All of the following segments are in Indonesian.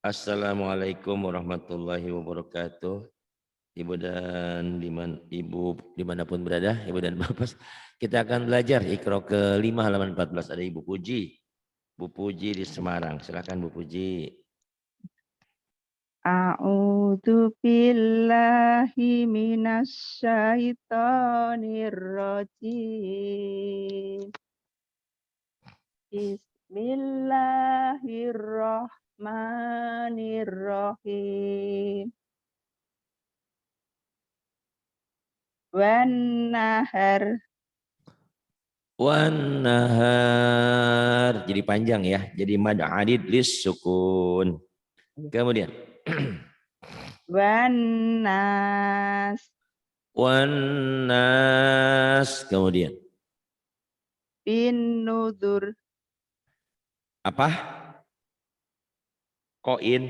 Assalamualaikum warahmatullahi wabarakatuh. Ibu dan ibu dimanapun berada, ibu dan bapak, kita akan belajar Iqra ke-5 halaman 14. Ada Ibu Puji, Bu Puji di Semarang. Silakan Bu Puji. A'udzu billahi minasyaitonir rajim. Bismillahirrahmanirrahim. Wan nahar. Wan nahar. Jadi panjang ya. Jadi mad adid lis sukun. Kemudian Wan nas. wan nas. Kemudian Bin nudur. apa? Koin.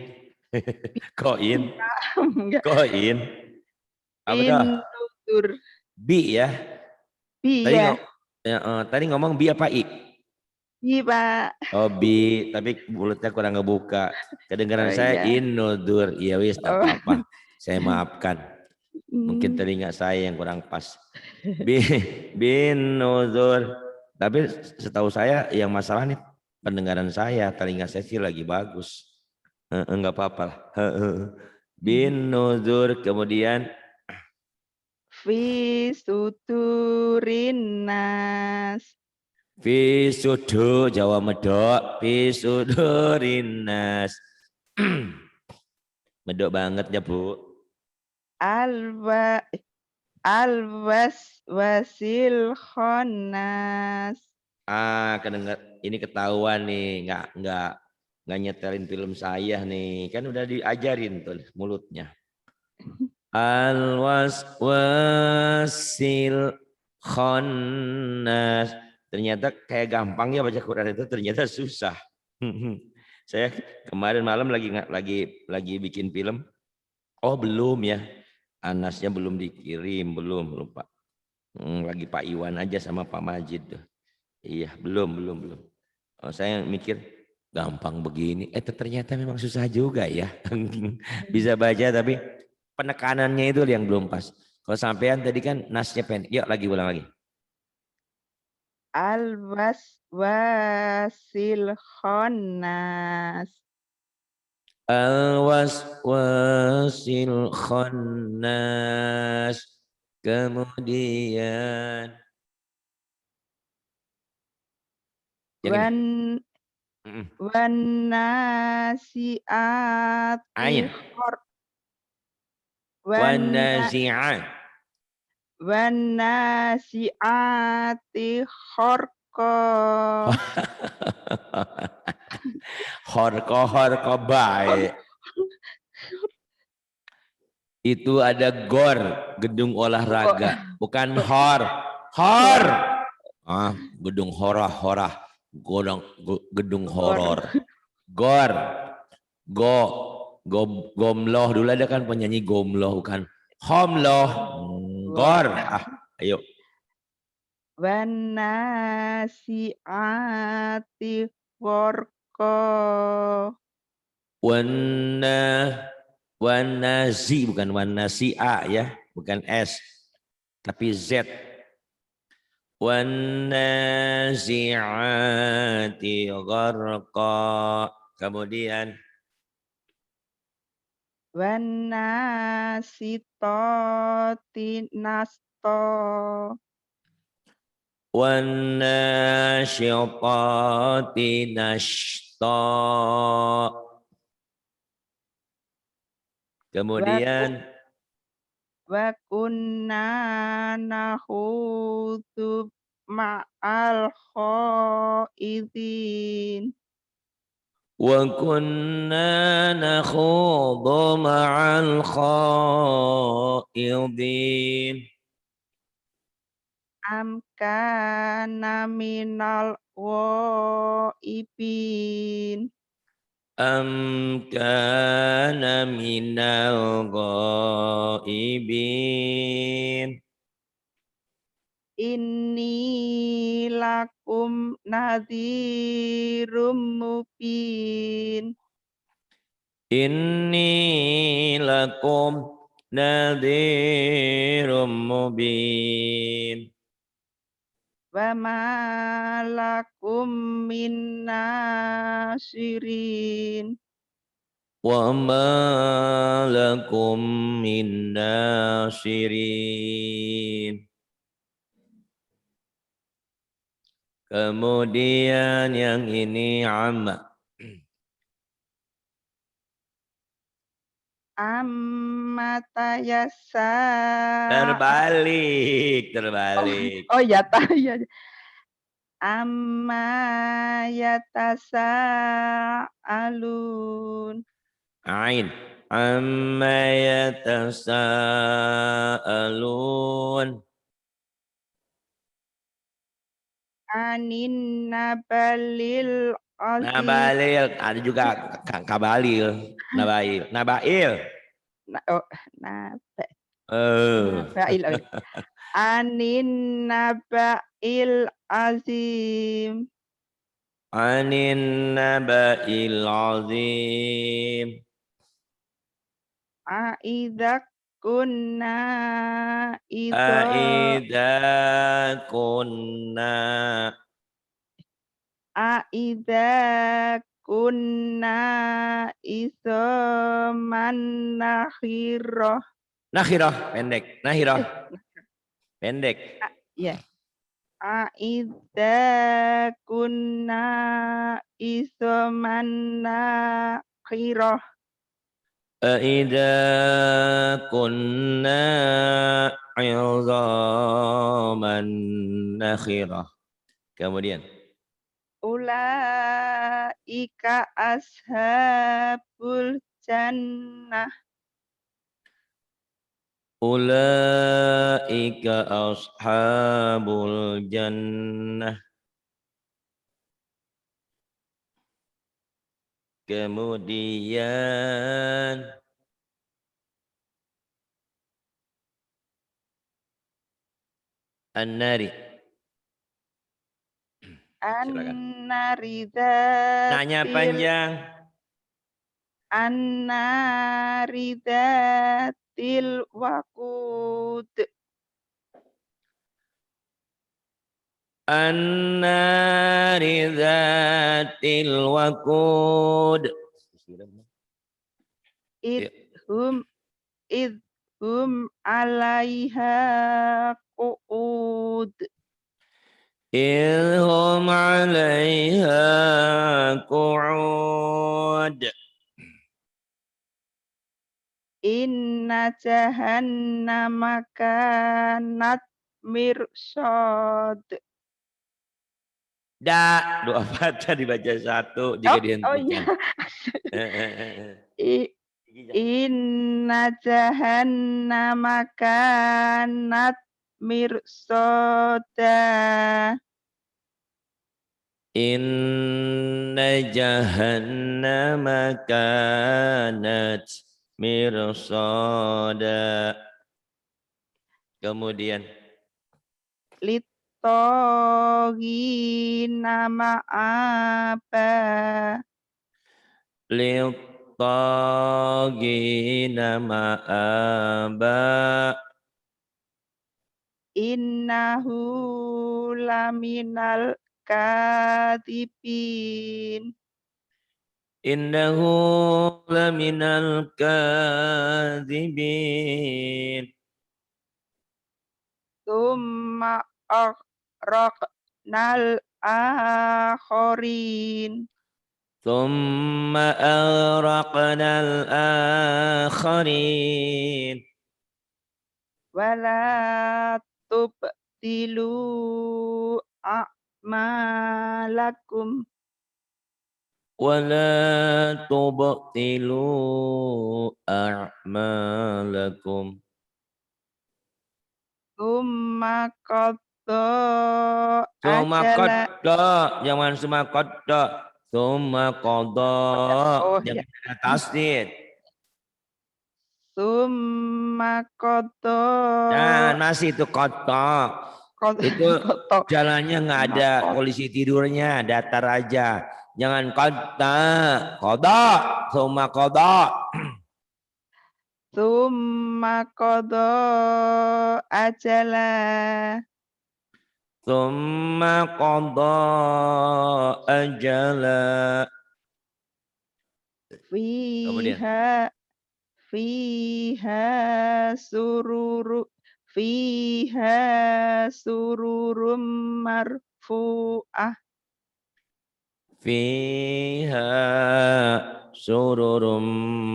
Koin. Enggak. Koin. Apa dah? Bin nudur. Bi ya. Bi Tadi ya. nggak tadi ngomong bi apa i? Bi Pak. Oh bi, tapi mulutnya kurang ngebuka. Kedengaran Oh saya iya. inudur. Iya wis, tak Oh. apa-apa. Saya maafkan. Mungkin Hmm. telinga saya yang kurang pas. Bi, binudur. Tapi setahu saya yang masalah nih pendengaran saya, telinga saya sih lagi bagus. Enggak apa-apa lah. Binudur, kemudian Fi suturin nas. fi sudu Jawa medok, fi sudurinas. Medok banget ya Bu. Alwa alwas wasil khonas. Kedengar ini ketahuan nih, nggak nyetelin film saya nih, kan udah diajarin tuh mulutnya. Al wasil khonas. Ternyata kayak gampang ya baca Quran itu, ternyata susah. Saya kemarin malam lagi bikin film. Oh belum ya, Anasnya belum dikirim, belum lupa. Lagi Pak Iwan aja sama Pak Majid tuh. Iya, belum. Oh, saya mikir gampang begini. Ternyata memang susah juga ya. Bisa baca tapi penekanannya itu yang belum pas. Kalau sampean tadi kan nasnya pendek. Yuk lagi ulang lagi. Alwas wasil khonas. Al-waswasil khannas. Kemudian yang ini. Wan Mm-mm. wan nasiati Ain. khor. Wan Wanazi'an. wan nasiati khorqa. Horko baik. Itu ada gor, gedung olahraga, bukan hor. Hor. Gedung horah, gedung Gor. horor. Gor, go, gomloh dulu ada kan penyanyi gomloh, bukan homloh. Gor. Gor. Ayo. Wan nasiati khorqa. Wana, wanazi bukan wanasi'a ya, bukan S, tapi Z. Wanazi'ati gharqa. Kemudian Wan nasitoti nasto. wanasyitati nashta. Kemudian Wa kunna nahutu ma'al khaidin. wa kunna nakhudhu ma'al khaidin. Am kana minal ghaibin. Am kana minal ghaibin. Inni lakum nadhirum mubin. Inni lakum nadhirum mubin. Wa ma lakum min nasirin. Wa ma lakum min nasirin. Kemudian yang ini amma. Amma tayassa. Terbalik. Oh ya ya. Amma yatasaalun. Ain. Amma yatasaalun. Anin nabalil azim. Nabalil, ada juga kabalil, nabail. Nabail. Anin nabail azim. Anin nabail azim. Aidza kunna Aidza kunna. Aidza kunna isoman nakhirah. Nakhirah, pendek. Nakhirah, pendek. Ya. Aidza kunna isoman nakhirah. Aidza kunna izaman nakhirah. Kemudian. Ulaika ashabul jannah. Ulaika ashabul jannah. Kemudian An-Nari. An-nari Nanya panjang. An-nari dzatil waqud. An-nari dzatil waqud. Idhum alaiha qu'ud. Idhum 'alaiha qu'ud. Inna jahannama kanat mirsad. Dua patah dibaca satu, jika dihentikan. Inna jahannama kanat mirsada. Inna jahannama kanat mirsada. Kemudian Litoghina ma'aba. Litoghina ma'aba. Innahu laminal kadhibin. Innahu laminal kadhibin. Tsumma aghraqnal akharin. Tsumma aghraqnal akharin. Wala tubtilu a'malakum. Wala tubtilu a'malakum. Tsumma qadda Summa ajala. qadda, jangan summa qadda. Summa qadda, jangan ada tasdid. Tsumma qadda. Dan masih itu qadda. Itu jalannya nggak ada polisi tidurnya, datar aja. Jangan qada, summa qada. Tsumma qada ajala. Summa qada ajala. Kemudian Fiha sururum marfu'ah. fiha sururum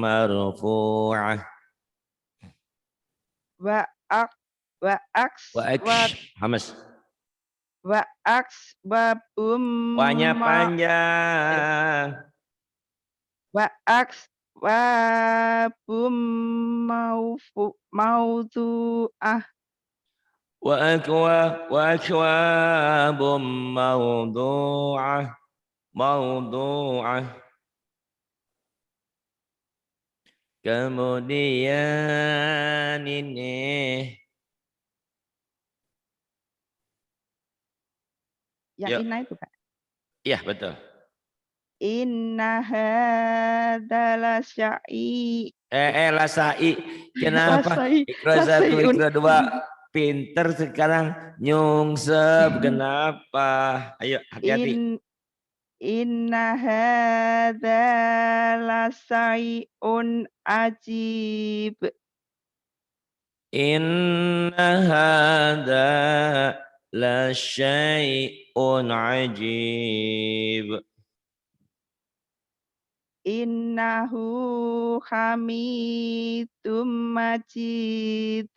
marfu'ah. Wa ak wa aks Hamas. wa aks babum Wanya panjang. wa aks babum maudu'ah. Wa akwabum mawdu'ah. Kemudian ini Yang inna itu, Pak. Iya, betul. Inna hadzal syai. Lasai. Kenapa? Lasai. Ikra 1, ikra 2. Pinter sekarang nyungsep. Kenapa? Ayo, hati-hati. Inna hadzal syai'un ajib. Inna hadza la syai'un ajib. Innahu hamidum majid.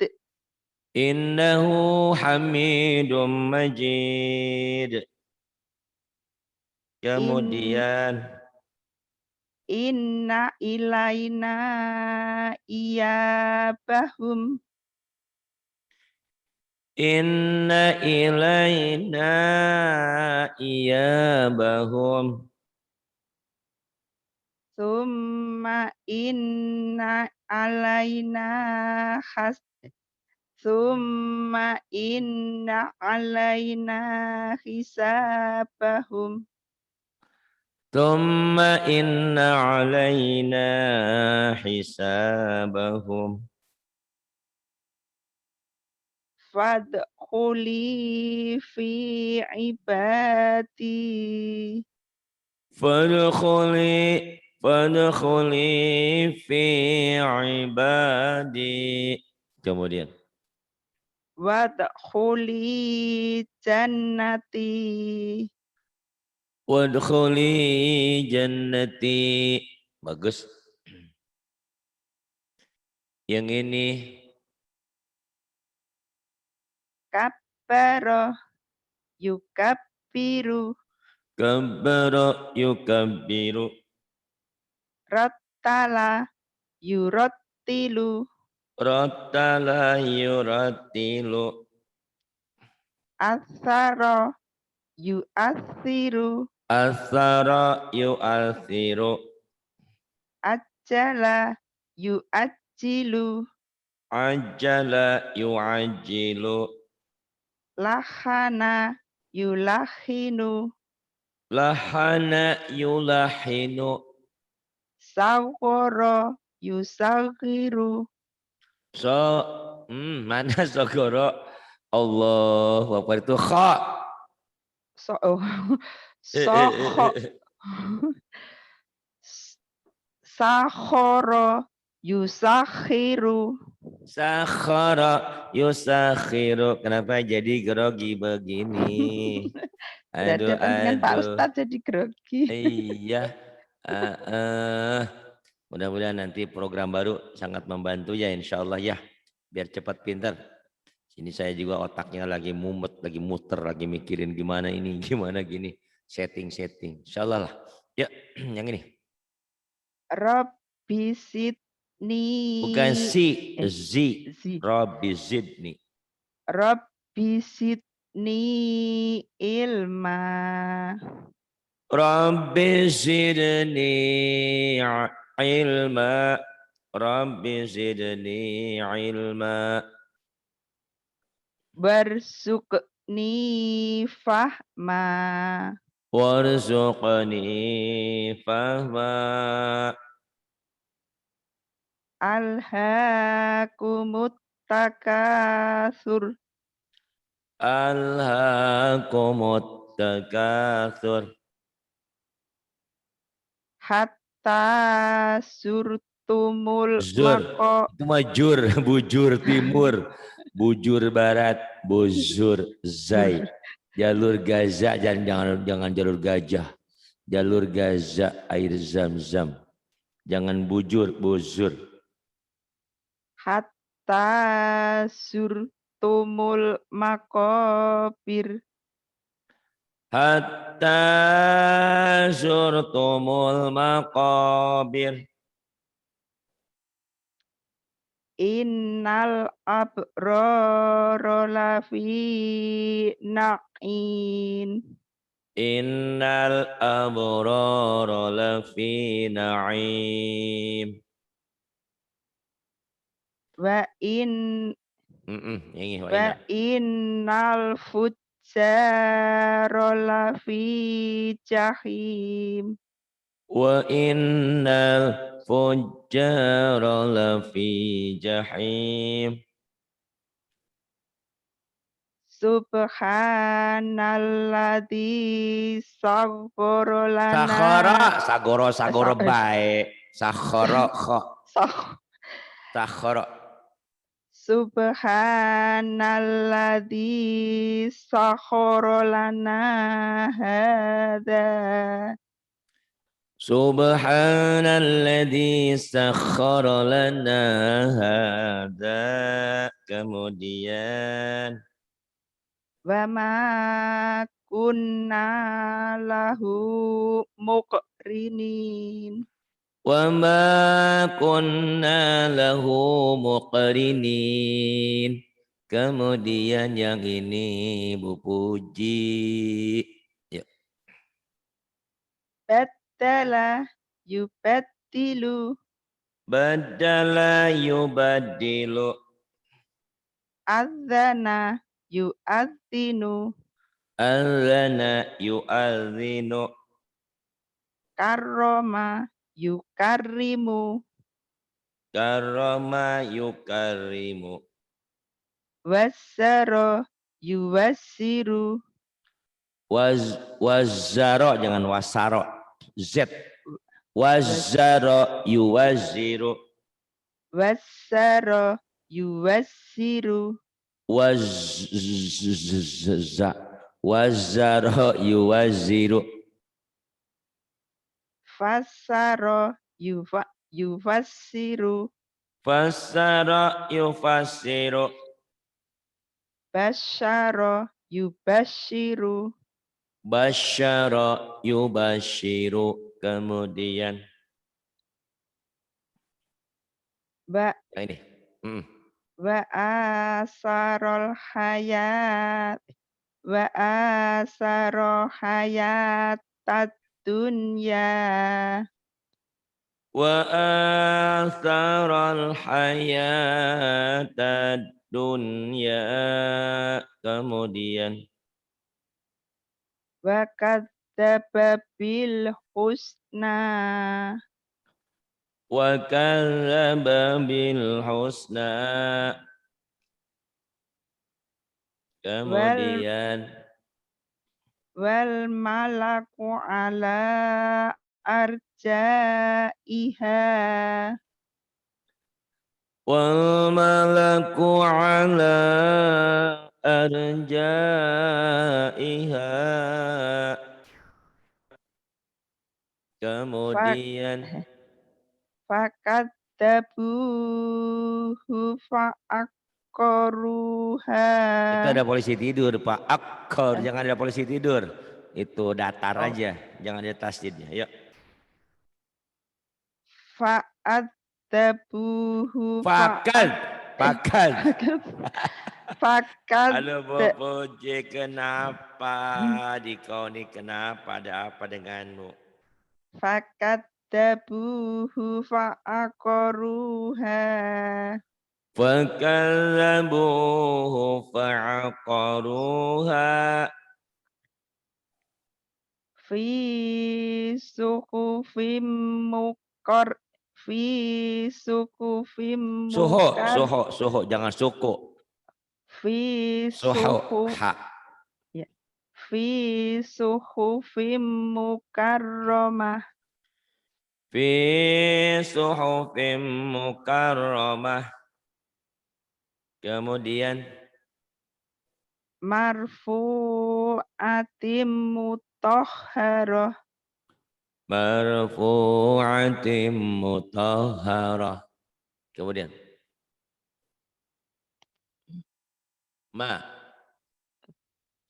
Innahu hamidum majid. Kemudian Inna ilaina iyabahum. Inna ilaina iyabahum. Summa inna alaina Summa inna alaina hisabahum. Thumma inna alaina hisabahum. Fadkhuli fi ibadi. Fadkhuli fi ibadi. Kemudian Wadkhuli jannati. wadkhuli jannati. Bagus. Yang ini Kabbara yukabbiru. kabbara yukabbiru. Rattala yurattilu. Rattala yurattilu. Athara yu'athiru. Athara yu'athiru. Ajjala yu'ajjilu. Ajjala yu'ajjilu. Lahana yulahinu. Lahana yulahinu. Sawwara yusaghiru. Mana sogoro? Allahu Akbar itu kha. Sokho. Sakhara yusakhiru. Sakhara yusakhiru. Kenapa jadi grogi begini? Aduh, Berhadapan dengan Pak aduh. Ustadz jadi grogi. Iya. Mudah-mudahan nanti program baru sangat membantu ya, insya Allah ya. Biar cepat pintar. Sini saya juga otaknya lagi mumet, lagi muter, lagi mikirin gimana ini, gimana gini. Setting. Insya Allah lah. Ya, yang ini. Rabbi sidni. Bukan si, zi. Zi. Rabbi zidni. Rabbi sidni ilma. Rabbi zidni ilma. Rabbi zidni ilma. Barsukni fahma. warzuqni fahma alhaakumut takatsur alhaakumut takatsur hatta surtumul zur itu mah jur bujur timur bujur barat buzur zai jalur Gaza jangan jalur gajah jalur Gaza air zam-zam jangan bujur buzur hatta surtumul makobir hatta zurtumul maqabir innal abrara lafi na'in innal abrara lafi na'im wa in ini wa wa innal fujjara lafi jahim wa innal fujjara lafi jahim subhanalladzi saghfara lana sagoro bae sakhara kha Sakh- sakhara subhanalladzi sakhara lana hadza subhanalladzi sakhkhara lana hadza kemudian wa ma kunna lahu muqrinin wa ma kunna lahu muqrinin kemudian yang ini Bu Puji ya. baddala yubaddilu Badala yubaddilu adzana yu'adzinu adzana yu'adzinu karrama yukarrimu karrama yukarrimu wassara yuwassiru wazzaro jangan wasaro z wazzaro yuwazziru wassara yuwassiru wazza wazzaro yuwazziru fassara yufassiru fassara yufassiru basyara yubasyiru basyara yubasyiru kemudian wa ini wa asarul hayat wa asarul hayatad dunya wa atharal hayatad dunya kemudian wa kadzdzaba bil husna wa kadzdzaba bil husna kemudian wal malaku ala arjaiha wal malaku ala arjaiha kemudian fakadzabuhu fa'aqaruha itu ada polisi tidur Pak akor jangan ada polisi tidur itu datar aja jangan ada tasdidnya yuk fa'adzabuhu fakad fakad halo Bu Puji kenapa di kau ini kenapa ada apa denganmu fakadzabuhu fa'aqaruha fakadzabuhu fa'aqaruha fi suhufim mukar fi suhufim mukar Suho, jangan suku. fi Suho, suhu ha. ya fi suhufim mukarramah Fi suhufim mukarramah. Kemudian marfu'atim mutahharah marfu'atim mutahharah. Kemudian ma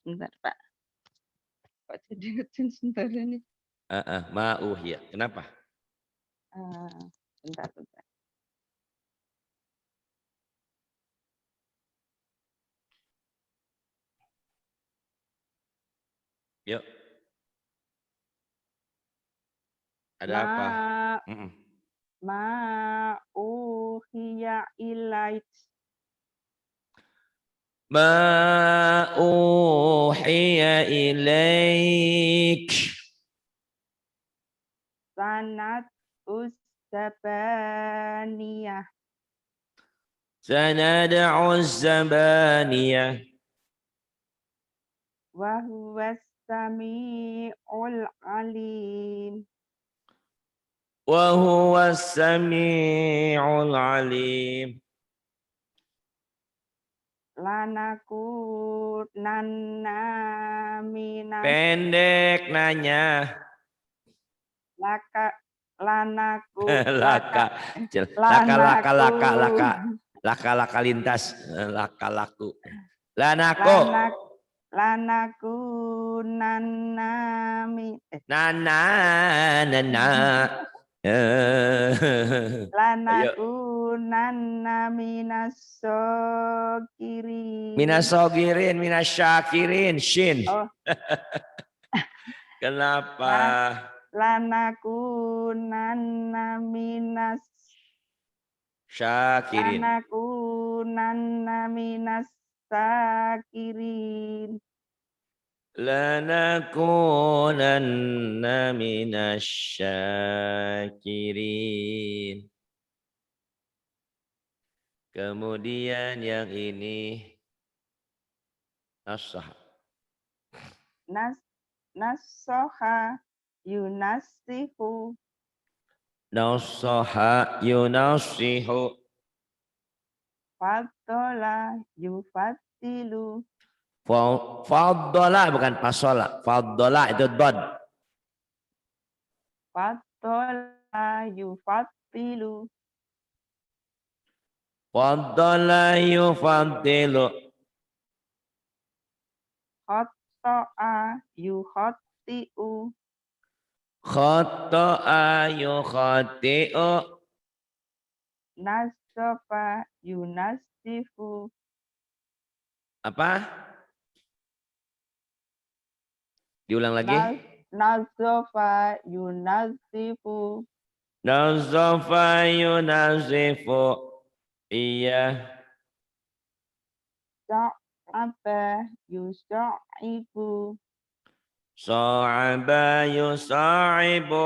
bentar Pak kok jadi ngetin sebentar ini ma'uhya. Kenapa? bentar Yuk. Ada ma apa? ma uhiya ilaik Ma uhiya ilaik. sanat usabaniyah Sanad'u zabaniyah. wa huwas samiul alim Wa huwa sami'ul alim. lanakunanna minas Pendek nanya. laka lanaku Laka. Laka lintas. Laka laku. Lanako. lanaku nana Nana. lanaku nana minasokirin Minasogirin, minasyakirin, shin. oh Kenapa? lanaku nana minas Syakirin. lanaku nana minas sakirin Lanakunanna minasyakirin. Kemudian yang ini nasah. nasoha yunasihu Nasaha yunasihu. fadola yufatilu Faddola bukan pasola. Faddola itu dod. fadola yufatilu Faddola yufaddilu. khoto'a yukhotti'u Khoto'a yukhati'u. nasofa yunasifu Apa? Diulang lagi. nasofa yunasifu Nazafa yunazifu. Iya. sa'aba yusaibu Sa'aba yusa'ibu.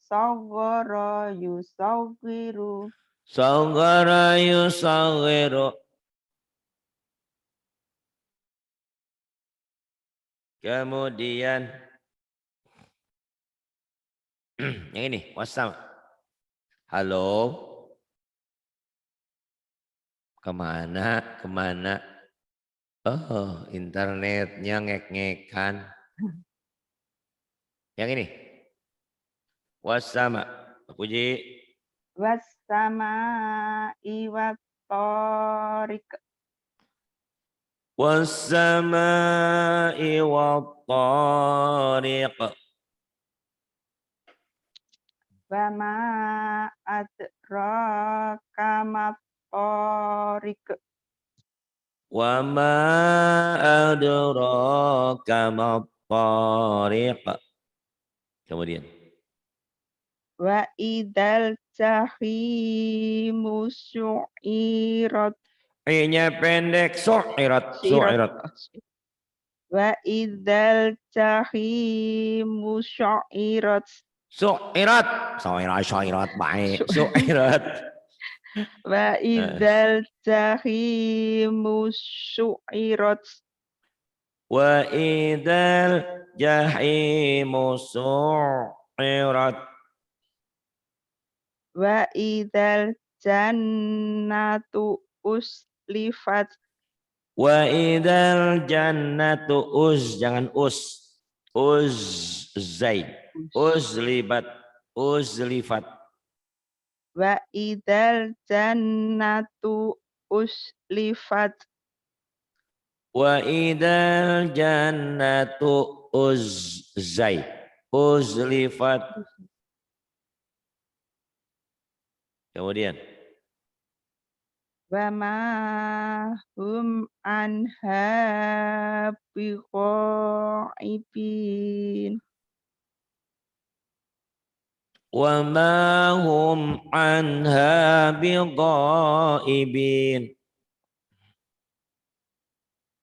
sawwara yusawwiru Saghara yusaghiru. Kemudian yang ini WhatsApp. Halo. Kemana? Oh, internetnya ngek-ngekan. Yang ini. WhatsApp. Puji. wassama'i wattariq Wassama'i wattariq. wa ma adraka mattariq Wa ma adraka mattariq. Kemudian. wa idzal jahimu su'irat I-nya pendek. Su'irat. Wa idzal jahimu syu'irat. Syairat baik. Syairat. Wa idzal jahimu syu'irat. Wa idal jahimu su'irat. Wa idzal jannatu uslifat. Wa idal jannatu jangan zai. Uzlifat. Wa idzal jannatu uslifat. Wa idal jannatu uzlifat. Kemudian Wa ma hum anha biqaibin. wa ma hum anha bighaibin.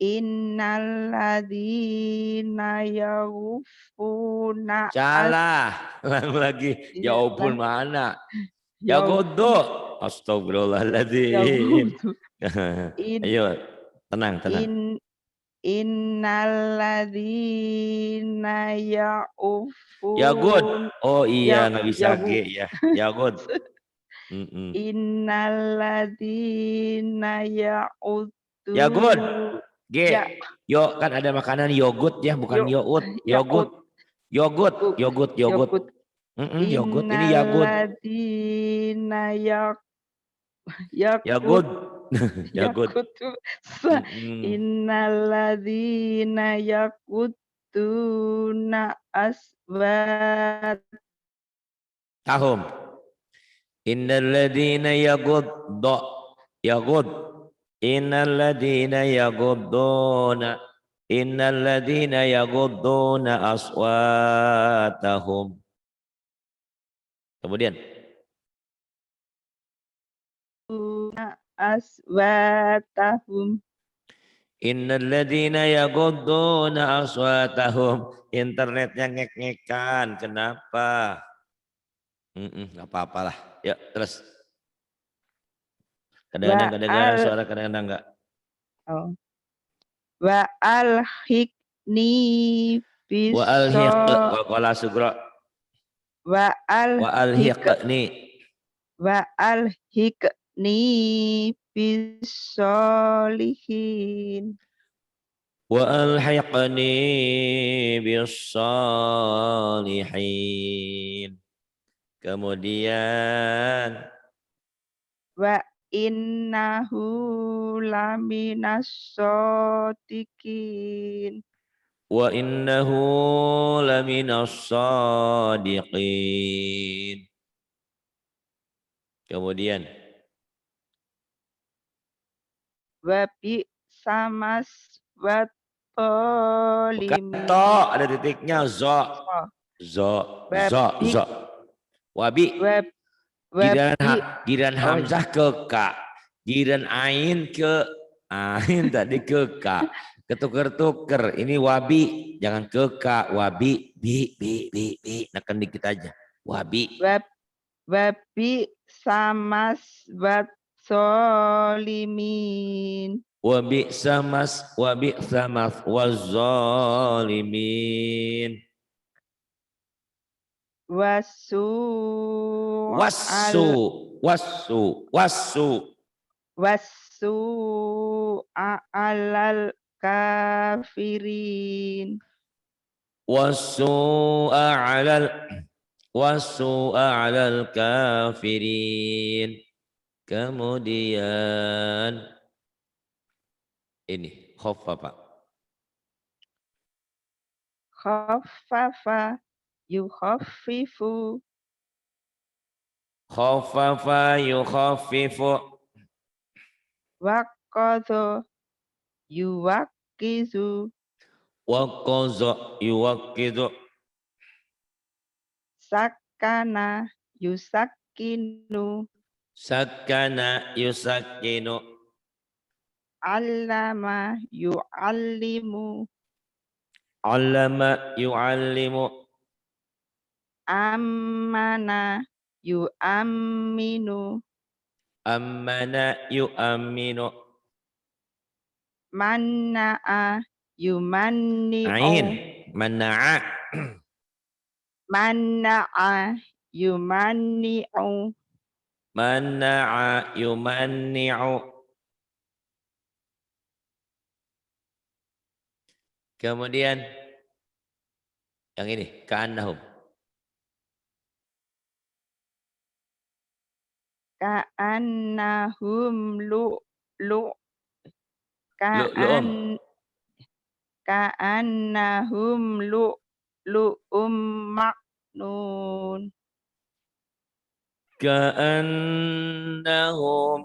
Innal ladzina yaghufuna Salah. Ulang lagi. Jawaban mana? Ya godo. Astagfirullahaladzim. yaghuddu in Ayo, tenang. in innal ladzina Ya good. yaghufun Oh iya, nggak bisa yagu G ya. Ya good. innal ladzina ya'uddu Ya good. G. ya Yo kan ada makanan yogurt ya, bukan yo yogurt. ya'ud Yogurt. yakut Yogurt. Ini innal ya good. ladzina Ya yakut good. Ya good. yakutu Mm-mm. innal ladzina yakutuna aswat Tahum. Innal ladzina yaghuddu. Innal ladzina yaghudduna. Innal ladzina yaghudduna aswatahum. Kemudian aswatahum innal ladzina yaghudduna aswatahum. Internetnya ngek-ngekan. Kenapa? Enggak apa-apalah. Ya, terus. Kadang-kadang kedengaran suara, kadang-kadang enggak. Wa alhiqni Wa alhiq biso qala sugra. wa Wa alhiqni bisolihin wa alhiqni bis salihin. Kemudian wa innahu laminas shodiqin wa innahu laminas shadiqin. Kemudian wa bi samas wa bukan tolimin to, ada titiknya zo. wa bi Wabi. wa bi Giran hamzah ke ka. Giran ain ke ain tadi ke ka. Ketuker-tuker. Ini wabi, jangan ke ka. Wabi, bi. Nekan dikit aja. Wabi. Wabi samas wat solimin Wabi samas wazalimin. wasu alal kafirin Wasu'a 'alal kafirin. Kemudian ini khaffafa. khaffafa yukhaffifu Khaffafa yukhaffifu. waqadha yuwaqizu Waqaza yuwaqqidu. sakana yusakkinu Sakkana yusakkinu. allama yuallimu Allama yu'allimu. Amana yu'amminu. Ammana yu'amminu. Manna'a yumanni'u. Ain. Mana'a. Manna'a yumanni'u. Mana'a yumanni'u. Kemudian yang ini ka'annahum. Ka'annahum lu'lu'. Lu'lu'um. Ka'annahum lu'lu'um maknun. Ka'annahum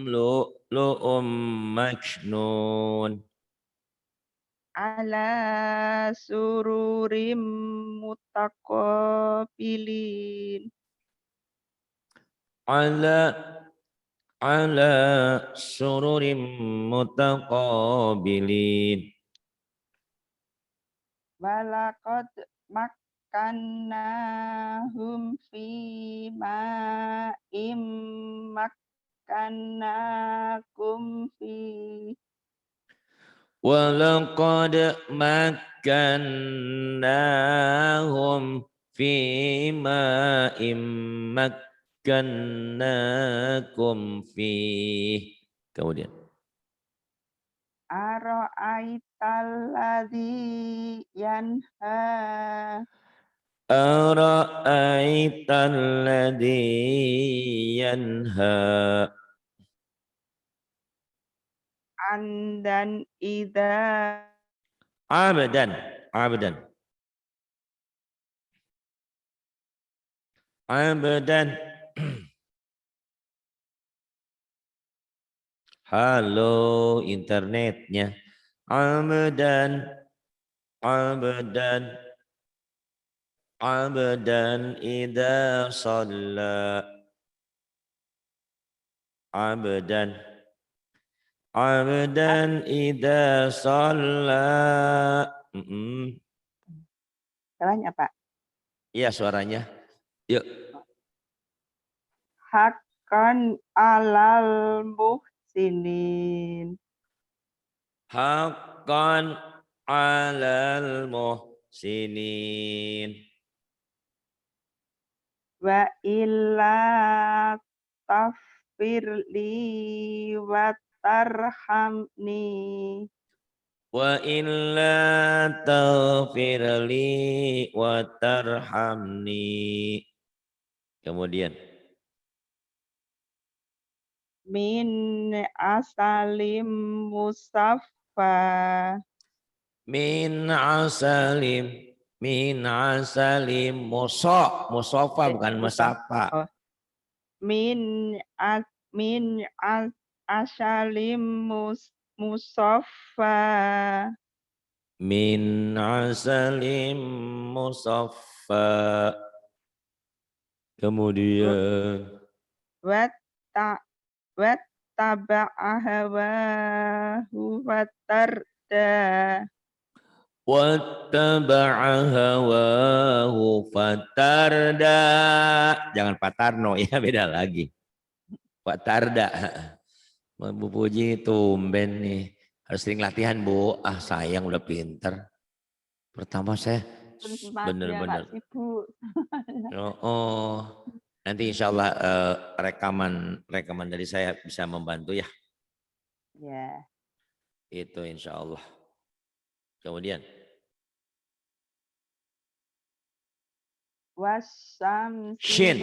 lu'lu'um maknun. Ala sururim mutaqabilin. Ala sururim mutaqabilin. Walaqad makkannahum fi ma'im makkannakum fi. Walaqad makkannahum fi ma'im makkannakum fi. Kemudian Ara'aital ladzi yanha. ara'aital ladzi yanha. Andan idza Abdan. Abdan. Abdan. Halo internetnya. Abdan. Abdan. Abdan idza shalla. Abdan. Abdan idza shalla. salahnya Pak. Iya suaranya. Yuk. Haqqan alal muhsinin. Haqqan 'alal muhsinin. Wa illa tafirli wa tarhamni. Wa illa taghfirli wa tarhamni. Kemudian Min asalim musaffa. min asalim musofa bukan musaffa. Oh. Min asalim musaffa. Min asalim musaffa. Kemudian Wattaba'a hawahu fatarda. Wattaba'a hawahu fatarda. Jangan patarno ya, beda lagi. Fatarda. Bu Puji tumben nih. Harus sering latihan Bu. Ah sayang udah pinter. Pertama saya bener-bener. Oh. Nanti insya Allah rekaman dari saya bisa membantu ya. Ya. Itu insya Allah. Kemudian. Shin.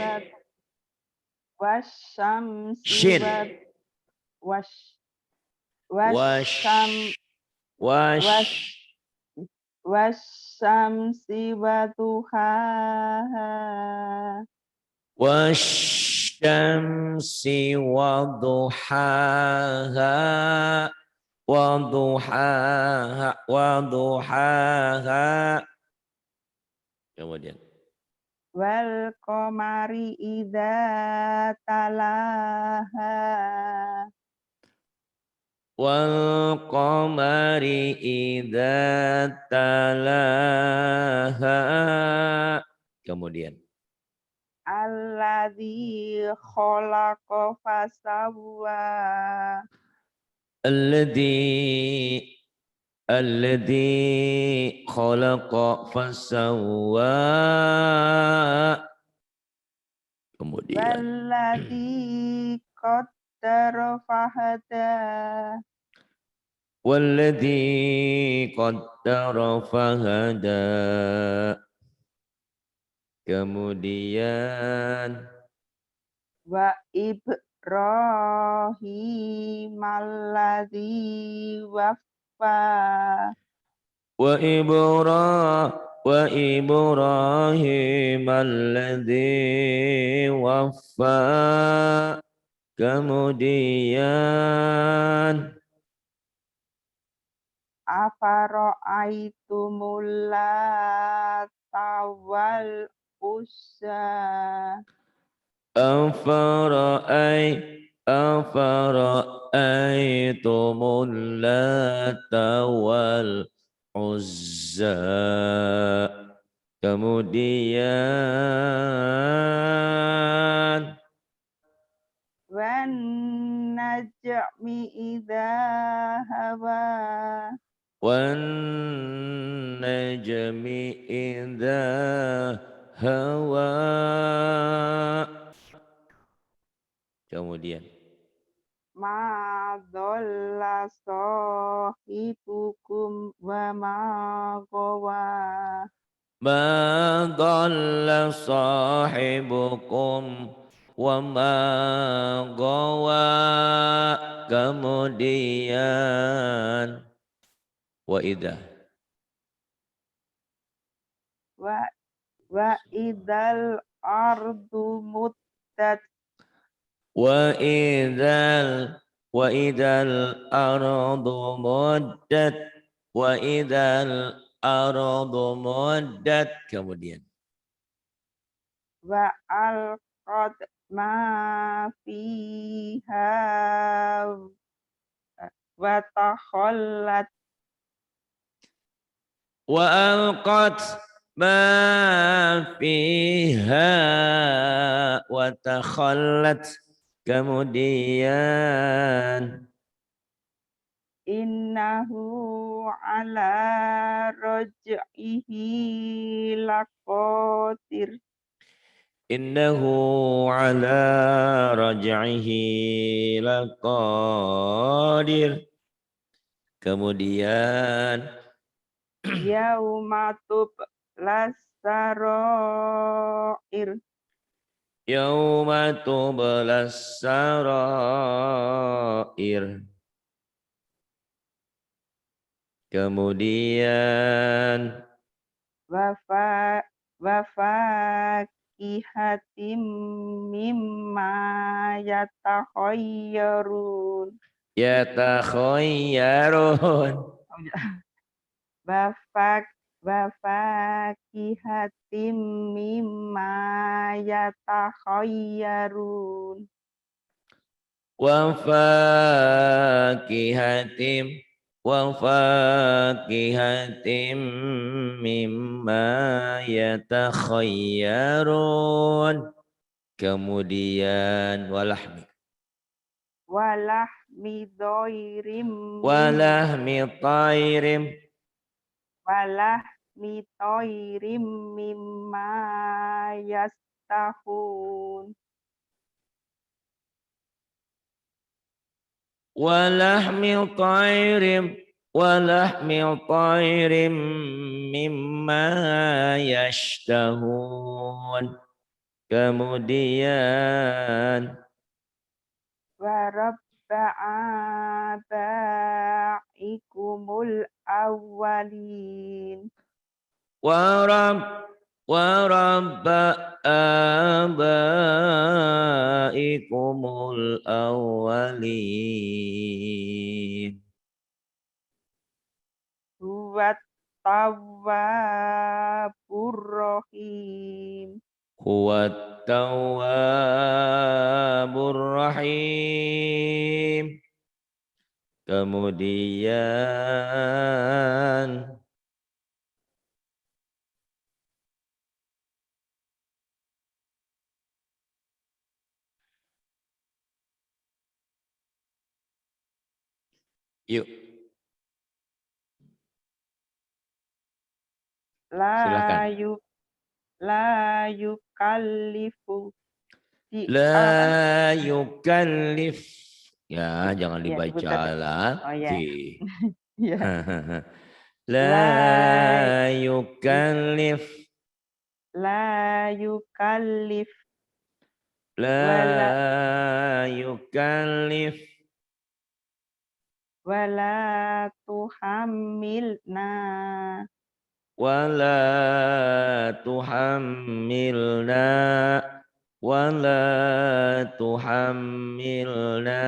Wasyamsi wa duhaha. Wasyamsi wa duhaha. Waduhaha. Kemudian. Wal qamari idza talaha. wal qamari idza talaha. Kemudian alladzi khalaqa fasawwa alladzi khalaqa fasawwa. Kemudian walladzi qaddara fahada walladzi qaddara fahada. Kemudian wa Ibrahim alladzi waffa wa Ibrahim alladzi waffa. Kemudian afara'aitumul lata wal uzza afara'aitumul lata wal uzza. Kemudian wan najmi idza hawa wan najmi idza hawa. Kemudian ma dhalla sahibukum wa ma gawa ma dhalla sahibukum wa ma gawa. Kemudian wa idza wa wa idzal ardu muddat wa idzal ardu muddat wa idzal ardu muddat. Kemudian wa alqad ma fiha wa takhallat wa alqat ma fiha wa takhallat. Kemudian innahu ala raj'ihi laqadir innahu ala raj'ihi laqadir. Kemudian yauma tublas sarair yauma tublas sarair. Kemudian wa fakihatim mimma yatakhayyarun yatakhayyarun. wa fakihatim mimma yatakhayyarun Wa fakihatim mimma yatakhayyarun. Kemudian walahmi walahmi dhairim walahmi tairim walahmi thairim mimma yastahun walahmi tairim mimma yashtahun. Kemudian wa rabba abaikumul awwalin Warabba abaikumul awwalin. huwa tawwabur rahim Huwa tawwabur rahim. Kemudian yuk silakan. La yukallifu apa? La yukallif. Ya, jangan Ya, dibaca sebentar. Oh ya. lagi. Ya. La La yukallif. la yukallif wala La yukallif. wala tuhammilna Wala tuhammilna. Wala tuhammilna.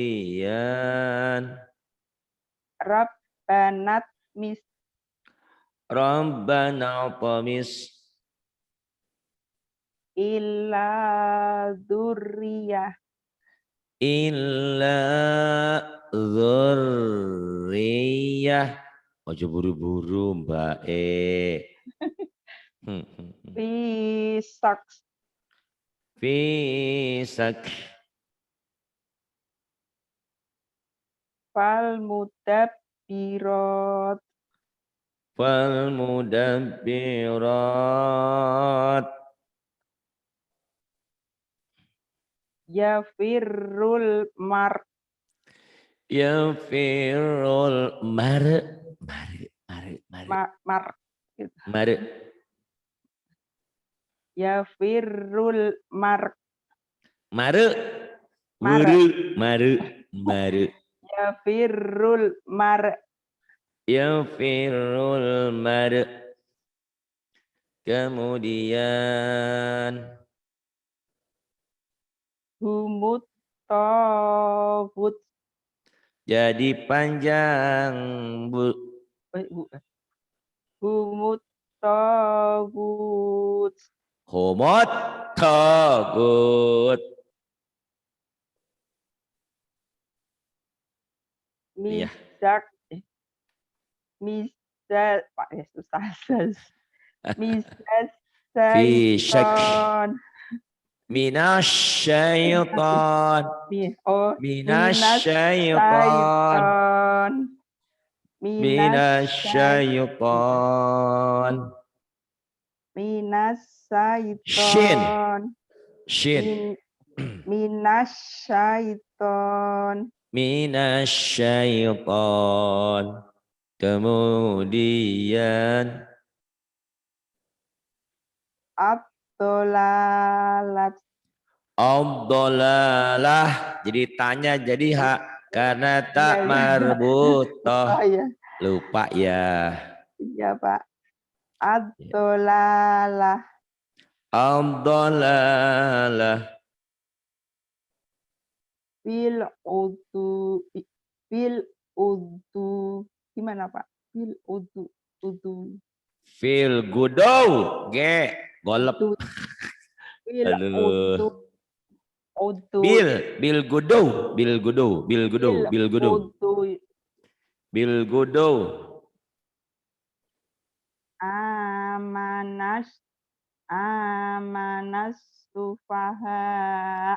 Kemudian Rabbanat mis Rabbana tamis illa dzurriyah illa dzurriyah. Ojo buru-buru Mbak fi saks Fisak fal mudabbirat fal mudabbirat yafirrul yafirul mar mar mar yafirrul Maru, mar maru. yafirrul Yafirul maru. Kemudian humut tawut jadi panjang bu. humut tawut Homot tagut. Iya. misak misal Pak ya susah misal Fi syak syaiton minasyaiton. minas Minasyaiton. syaiton Minasyaiton. minas Shin. syaiton Shin. minas syaiton Minasyaiton. Kemudian ad-dolalat Abdolalah. Jadi tanya jadi hak. Karena tak Iya. marbutoh. Oh iya, Lupa ya. iya Pak. Ad-dolalah Abdolalah. fil udu gimana Pak? Fil udu Fil gudow. Ge. Golep. udu fil Aduh. udu Bil gudow. Bil gudow. Bil gudow. fil Bil gudow. udu Bil gudow. amanas sufaha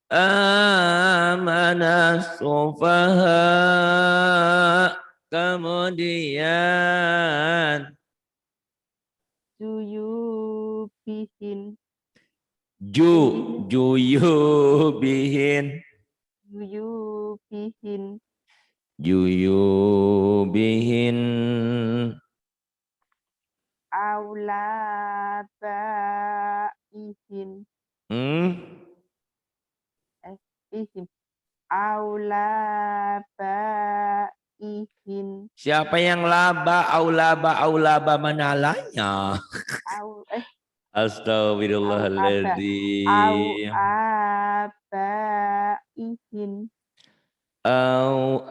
Amanah sufaha. Kemudian juyubihin juyubihin juyubihin juyubihin aulabaihin ihim aulabaihin Siapa yang laba aulaba manalanya? Astagfirullahaladzim. abaihin Au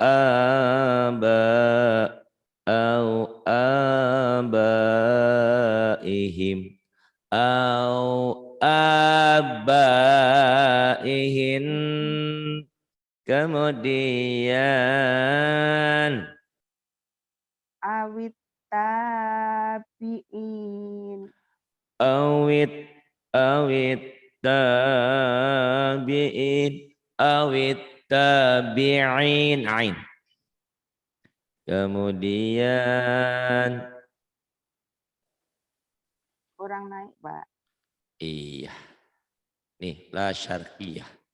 abaihim au abaihin kemudian awit tabiin awit tabi'in awit tabi'in ain. Kemudian kurang naik, Pak. iya. Nih, la syarqiyah.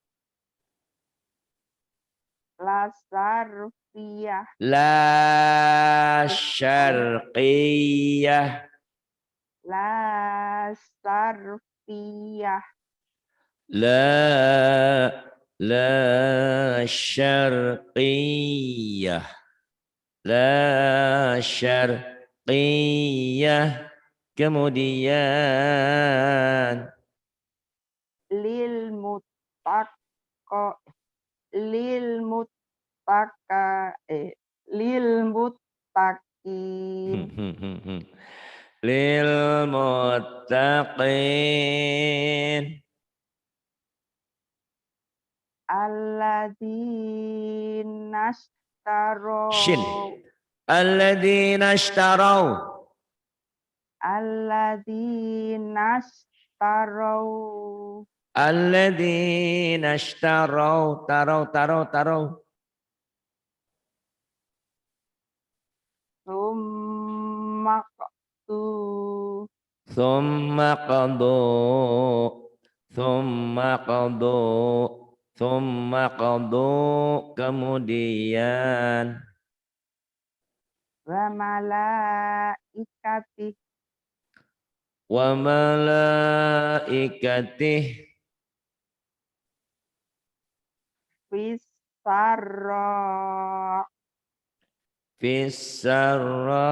La sarfiyah. La syarqiyah. La sarfiyah. La syarqiyah. La syarqiyah. Kemudian Lil muttaqo lil muttaqa lil muttaqin lil muttaqin alladzina shin ashtaraw alladzina ishtaraw alladzina ashtaraw alladzina ishtaraw taraw summaqtu thumma qadu kemudian wa malaikati wa malaikatih fisarra fisarra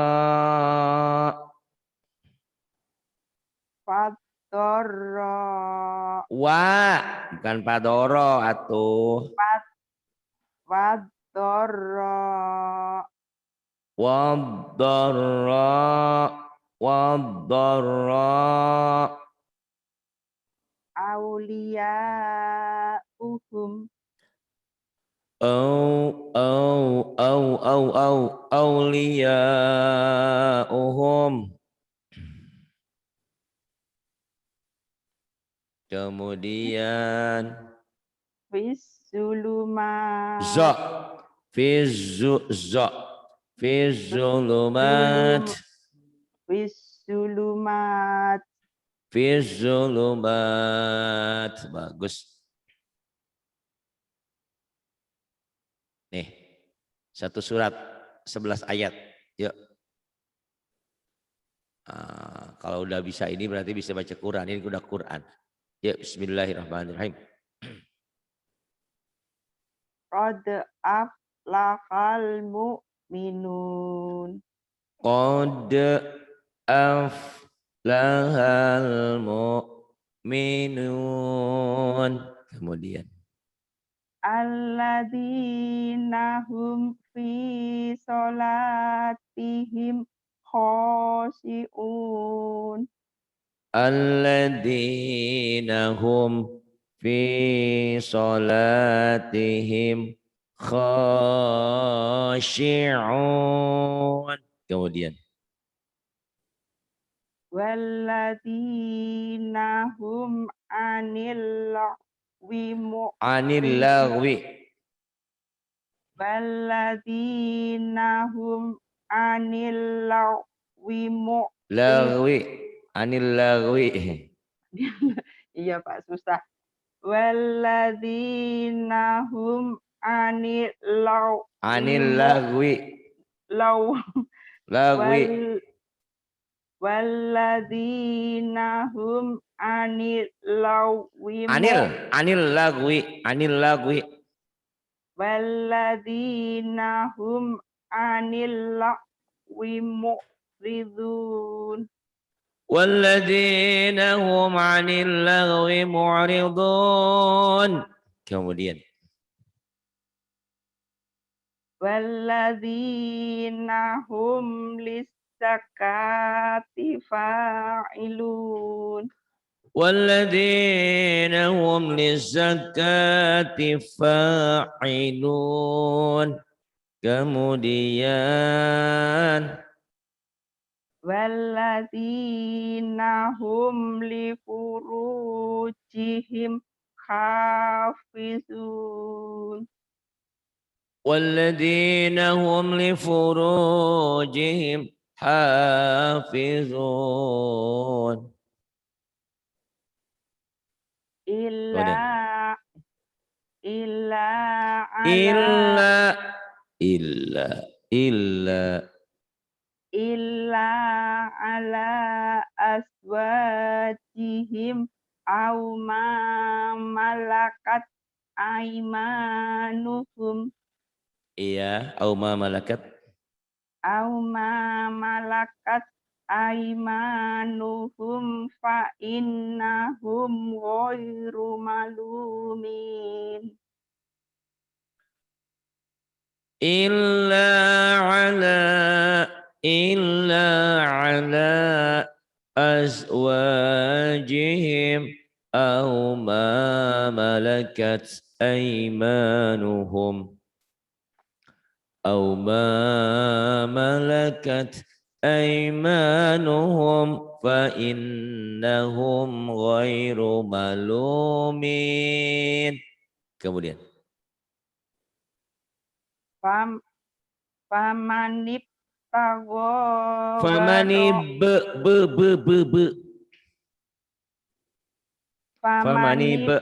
fadorra wa bukan padoro atuh fadorra waddarra aulia uhum awliya'uhum kemudian fis zulumat za fi zulumat fis zulumat fi zulumat bagus nih satu surat 11 ayat yuk. Kalau udah bisa ini berarti bisa baca Quran. Ini udah Quran. Ya, bismillahirrahmanirrahim. qad aflahal mu'minun Qad aflahal mu'minun. Kemudian alladzina hum fi sholatihim khoshi'un alladzina hum fi salatihim khashi'un. Kemudian walladzina hum anil lagwi anil mu'ridun lagwi walladzina hum anil lagwi mu'ridun lagwi anil lagwi iya Pak susah walladzina hum anil anil lagwi lagwi lagwi wal walladzina hum anil lagwi anil lagwi walladzina hum anil lagwi mu'ridun walladzina hum anil lagwi mu'ridun. Kemudian walladzina hum lissakati fa'ilun Walladzina hum lizakati fa'ilun. Kemudian walladzina hum li furujihim hafizun. walladzina hum li furujihim hafizun. Kemudian Illa ala illa illa illa illa ala aswajihim aw ma malakat aimanuhum iya au ma malakat aw ma malakat aimanuhum fa innahum ghairu malumin. illa ala illa ala azwajihim au ma malakat aymanuhum au ma malakat aymanuhum fa innahum ghairu malumin. Kemudian Famanib tago famani waro be famani famanib be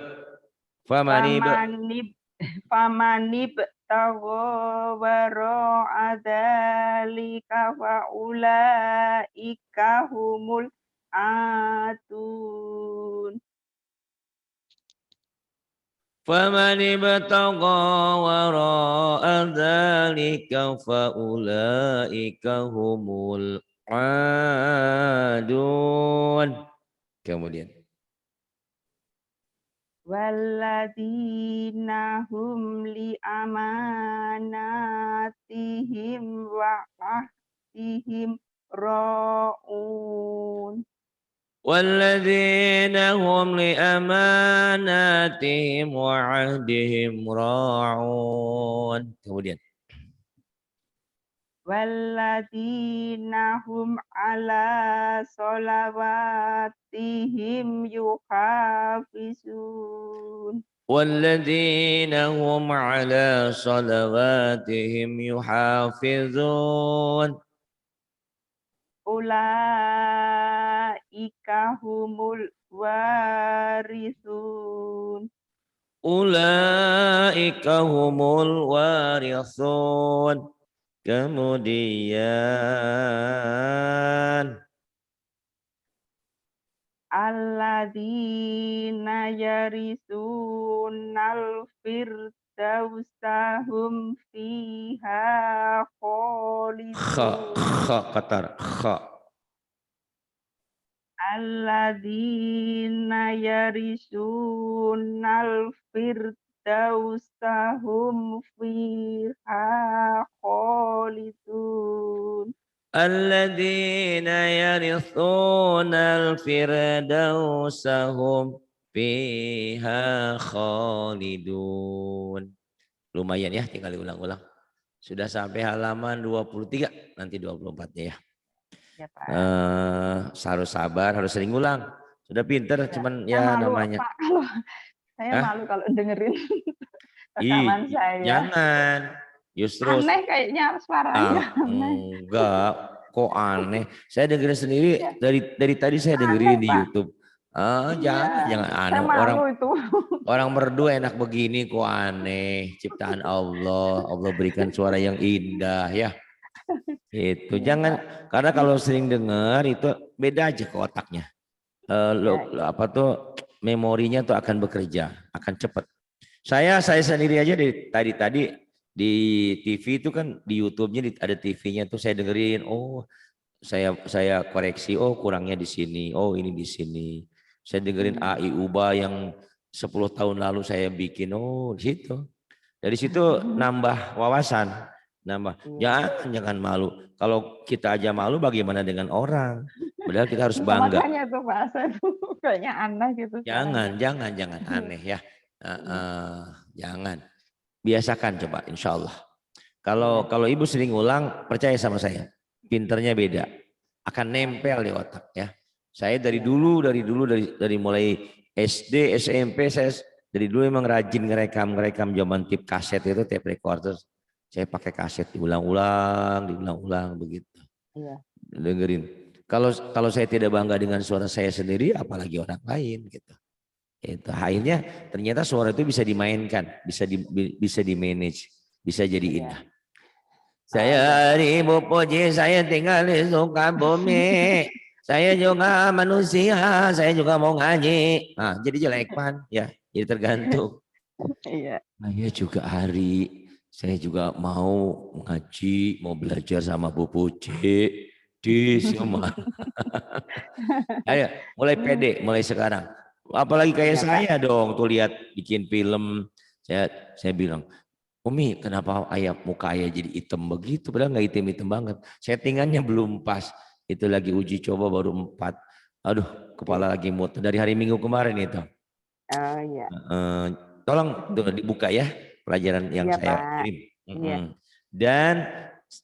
famani be famanib famanib tago waro adalika wa ulaika humul atun. faman ibtagha wara'a dzalika faulaika humul adun. Kemudian Walladzina hum li amanatihim wa ahdihim ra'un. walladzina hum li amanatihim wa ahdihim ra'un. Kemudian Walladzina hum ala sholawatihim yuhafizun. walladzina hum ala salawatihim yuhafizun. Ulaika humul warithun. Ulaika humul warithun. Kemudian Alladzina yarisunal firdausa hum fiha kha khalidun. qatar kha Alladzina yarisunal firdausa hum fiha khalidun. alladzina yarithunal firdausa hum fiha khalidun. Lumayan ya, tinggal diulang-ulang. Sudah sampai halaman 23, nanti 24-nya ya. Ya, Pak. Harus sabar, harus sering ulang. Sudah pinter, Ya, cuman saya ya malu, namanya. Pak, kalau saya Hah? malu kalau dengerin rekaman saya. Jangan. Justru Aneh kayaknya suaranya. enggak, kok aneh. Saya dengerin sendiri Ya, dari tadi saya dengerin aneh, di Pak. YouTube. Iya, Jangan saya aneh. malu itu. Orang merdu enak begini kok aneh. Ciptaan Allah, Allah berikan suara yang indah ya. Itu Iya, jangan, Pak. karena kalau sering dengar itu beda aja ke otaknya. Ya, Apa tuh memorinya tuh akan bekerja, akan cepat. Saya sendiri aja tadi di TV itu kan, di YouTube-nya ada TV-nya tuh, saya dengerin. Oh, saya koreksi. Oh, kurangnya di sini. Oh, ini di sini. Saya dengerin AI Uba yang 10 tahun lalu saya bikin. Oh, di situ. Dari situ nambah wawasan, nambah. Iya. Jangan malu. Kalau kita aja malu, bagaimana dengan orang? Padahal kita harus Nah, bangga. makanya tuh Pak, saya tuh kayaknya aneh gitu sekarang ya. Jangan aneh ya. Jangan. Biasakan coba, insya Allah. Iya, Kalau ibu sering ulang, percaya sama saya, pinternya beda, akan nempel di otak ya. Saya dari iya Pak. dulu dari mulai SD, SMP, saya dari dulu emang rajin ngerekam zaman tip kaset itu, tape recorder. Saya pakai kaset diulang-ulang begitu. Iya, Dengerin. Kalau saya tidak bangga dengan suara saya sendiri, apalagi orang lain gitu. Itu akhirnya ternyata suara itu bisa dimainkan, bisa di manage, bisa jadi iya. indah. Oh iya Saya Pak. Ibu Puji, saya tinggal di Sukabumi. Saya juga manusia, saya juga mau ngaji. Nah, jadi jelek pan, ya, jadi tergantung. Iya. Saya juga saya juga mau ngaji, mau belajar sama Bu Puji di Sioma. Ayo, mulai pede, mulai sekarang. Apalagi kayak Iya Pak. saya dong, tuh lihat bikin film. Saya bilang, Umi, kenapa muka ayah jadi hitam begitu? Padahal nggak hitam-hitam banget. Settingannya belum pas. Itu lagi uji coba baru 4. Aduh, Iya. kepala lagi muter. Dari hari Minggu kemarin itu. Oh iya. Eh, Tolong dibuka ya pelajaran yang Iya saya Pak. kirim. Iya. Dan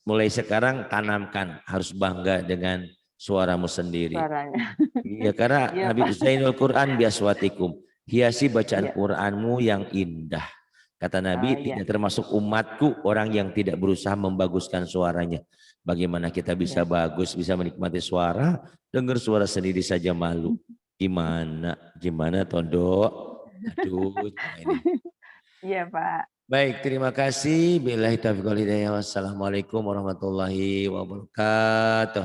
mulai sekarang tanamkan, harus bangga dengan suaramu sendiri. Suaranya. Iya, karena Iya Nabi Pak. Zainul Quran biaswatikum. Hiasi bacaan Iya. Quranmu yang indah. Kata Oh Nabi, iya. tidak termasuk umatku orang yang tidak berusaha membaguskan suaranya. Bagaimana kita bisa Iya. bagus, bisa menikmati suara, dengar suara sendiri saja malu. Gimana Tondo? Aduh, ini. Iya Pak. Baik, terima kasih. Billahi taufiq wal hidayah. Wassalamualaikum warahmatullahi wabarakatuh.